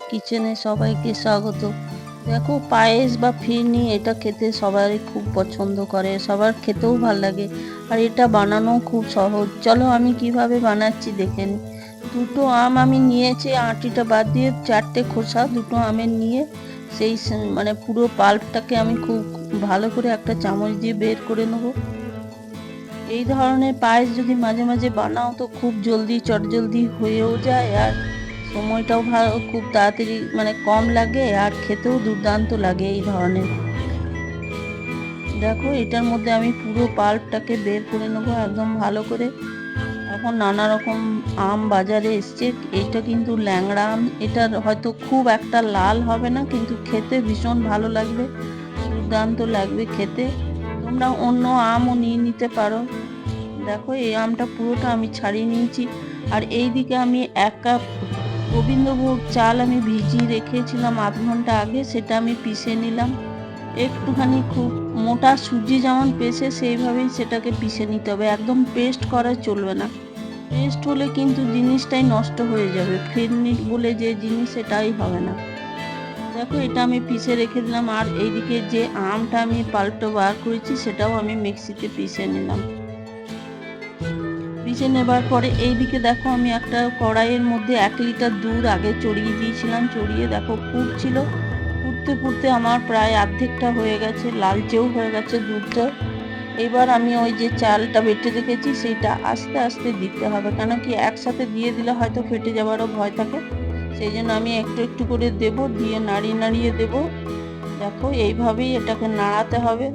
কিচেনে সবাইকে স্বাগত। দেখো, পায়েস বা ফিরনি এটা খেতে সবাই খুব পছন্দ করে, সবার খেতেও ভাল লাগে। আর এটা বানানো খুব সহজ। চলো আমি কিভাবে বানাচ্ছি দেখে নিই। দুটো আম আমি নিয়েছি, আটিটা বাদ দিয়ে, চারটে খোসা দুটো আমের নিয়ে সেই মানে পুরো পাল্পটাকে আমি খুব ভালো করে একটা চামচ দিয়ে বের করে নেবো। এই ধরনের পায়েস যদি মাঝে মাঝে বানাও তো খুব জলদি চটজলদি হয়েও যায়, আর সময়টাও ভালো, খুব তাড়াতাড়ি মানে কম লাগে, আর খেতেও দুর্দান্ত লাগে এই ধরনের। দেখো, এটার মধ্যে আমি পুরো পাল্পটাকে বের করে নেবো একদম ভালো করে। এখন নানা রকম আম বাজারে এসছে। এটা কিন্তু ল্যাংড়া আম, এটা হয়তো খুব একটা লাল হবে না, কিন্তু খেতে ভীষণ ভালো লাগবে, দুর্দান্ত লাগবে খেতে। তোমরা অন্য আমও নিয়ে নিতে পারো। দেখো, এই আমটা পুরোটা আমি ছাড়িয়ে নিয়েছি। আর এই দিকে আমি 1 কাপ গোবিন্দভোগ চাল আমি ভিজিয়ে রেখেছিলাম আধ ঘন্টা আগে, সেটা আমি পিষে নিলাম। একটুখানি খুব মোটা সুজি যেমন পেষে সেইভাবেই সেটাকে পিষে নিতে হবে, একদম পেস্ট করা চলবে না। পেস্ট হলে কিন্তু জিনিসটাই নষ্ট হয়ে যাবে, ফিরনি বলে যে জিনিস সেটাই হবে না। দেখো, এটা আমি পিষে রেখে দিলাম। আর এইদিকে যে আমটা আমি পাল্পটা বার করেছি সেটাও আমি মিক্সিতে পিষে নিলাম। পিষে নেবার পরে এইদিকে দেখো, আমি একটা কড়াইয়ের মধ্যে 1 লিটার দুধ আগে চড়িয়ে দিয়েছিলাম। চড়িয়ে দেখো ফুটছিল, ফুটতে ফুটতে আমার প্রায় অর্ধেকটা হয়ে গেছে, লালচেও হয়ে গেছে দুধটা। এবার আমি ওই যে চালটা বেটে রেখেছি সেইটা আস্তে আস্তে দিতে হবে, কেন কি একসাথে দিয়ে দিলে হয়তো ফেটে যাওয়ারও ভয় থাকে। সেই জন্য আমি একটু একটু করে দেব, দিয়ে নাড়িয়ে নাড়িয়ে দেব। দেখো, এইভাবেই এটাকে নাড়াতে হবে।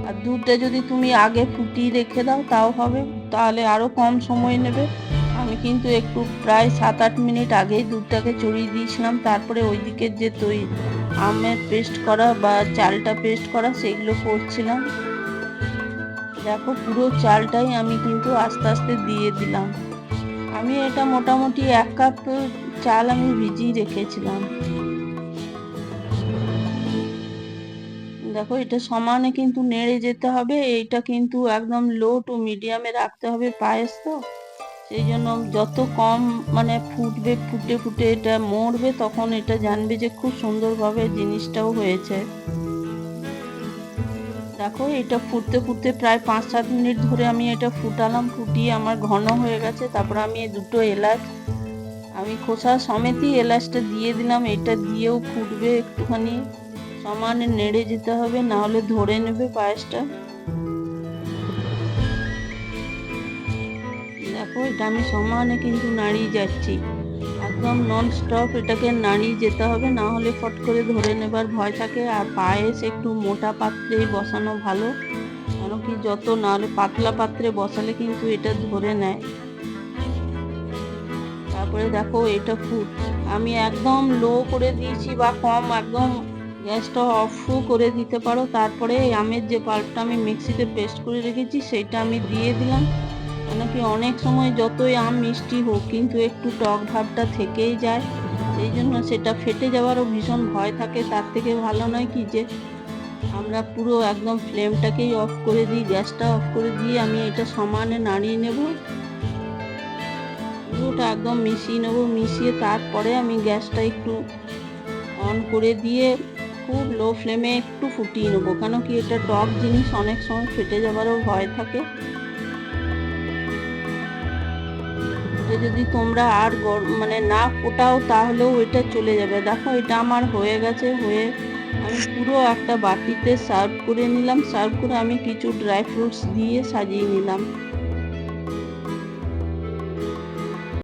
আর দুধটা যদি তুমি আগে ফুটিয়ে রেখে দাও তাও হবে, তাহলে আরো কম সময় নেবে। আমি কিন্তু একটু প্রায় 7-8 মিনিট আগেই দুধটাকে চড়িয়ে দিয়েছিলাম, তারপরে ওইদিকে যে আমের পেস্ট করা বা চালটা পেস্ট করা সেগুলো করছিলাম। দেখো, পুরো চালটাই আমি কিন্তু আস্তে আস্তে দিয়ে দিলাম। আমি এটা মোটামুটি 1 কাপ চাল আমি ভিজিয়ে রেখেছিলাম। দেখো, এটা সমানে কিন্তু নেড়ে যেতে হবে। এইটা কিন্তু একদম লো টু মিডিয়ামে রাখতে হবে, পায়েস তো সেই জন্য যত কম মানে ফুটবে, ফুটে ফুটে এটা মরবে, তখন এটা জানবে যে খুব সুন্দরভাবে জিনিসটাও হয়েছে। দেখো, এটা ফুটতে ফুটতে প্রায় 5-7 মিনিট ধরে আমি এটা ফুটালাম, ফুটিয়ে আমার ঘন হয়ে গেছে। তারপর আমি এই দুটো এলাচ আমি খোসা সমেতই এলাচটা দিয়ে দিলাম। এটা দিয়েও ফুটবে একটুখানি, সমানে নেড়ে যেতে হবে, না হলে ধরে নেবে পায়েসটা। দেখো, এটা আমি সমানে কিন্তু নাড়িয়ে যাচ্ছি, একদম নন স্টপ এটাকে নাড়িয়ে যেতে হবে, না হলে ফট করে ধরে নেবার ভয় থাকে। আর পায়েস একটু মোটা পাত্রেই বসানো ভালো, কেন কি যত না হলে পাতলা পাত্রে বসালে কিন্তু এটা ধরে নেয়। তারপরে দেখো, এটা আমি একদম লো করে দিয়েছি বা কম, একদম গ্যাসটা অফও করে দিতে পারো। তারপরে আমের যে পাল্পটা আমি মিক্সিতে পেস্ট করে রেখেছি সেটা আমি দিয়ে দিলাম, কেন কি অনেক সময় যতই আম মিষ্টি হোক কিন্তু একটু টক ভাবটা থেকেই যায়, সেই জন্য সেটা ফেটে যাওয়ারও ভীষণ ভয় থাকে। তার থেকে ভালো নয় কি যে আমরা পুরো একদম ফ্লেমটাকেই অফ করে দিই, গ্যাসটা অফ করে দিয়ে আমি এটা সমানে নাড়িয়ে নেব, পুরোটা একদম মিশিয়ে নেব। মিশিয়ে তারপরে আমি গ্যাসটা একটু অন করে দিয়ে খুব লো ফ্লেমে একটু ফুটিয়ে নেবো, কেন কি এটা টক জিনিস, অনেক সময় ফেটে যাবারও ভয় থাকে। এটা যদি তোমরা আর মানে না ফোটাও তাহলেও এটা চলে যাবে। দেখো, এটা আমার হয়ে গেছে। হয়ে আমি পুরো একটা বাটিতে সার্ভ করে নিলাম। সার্ভ করে আমি কিছু ড্রাই ফ্রুটস দিয়ে সাজিয়ে নিলাম।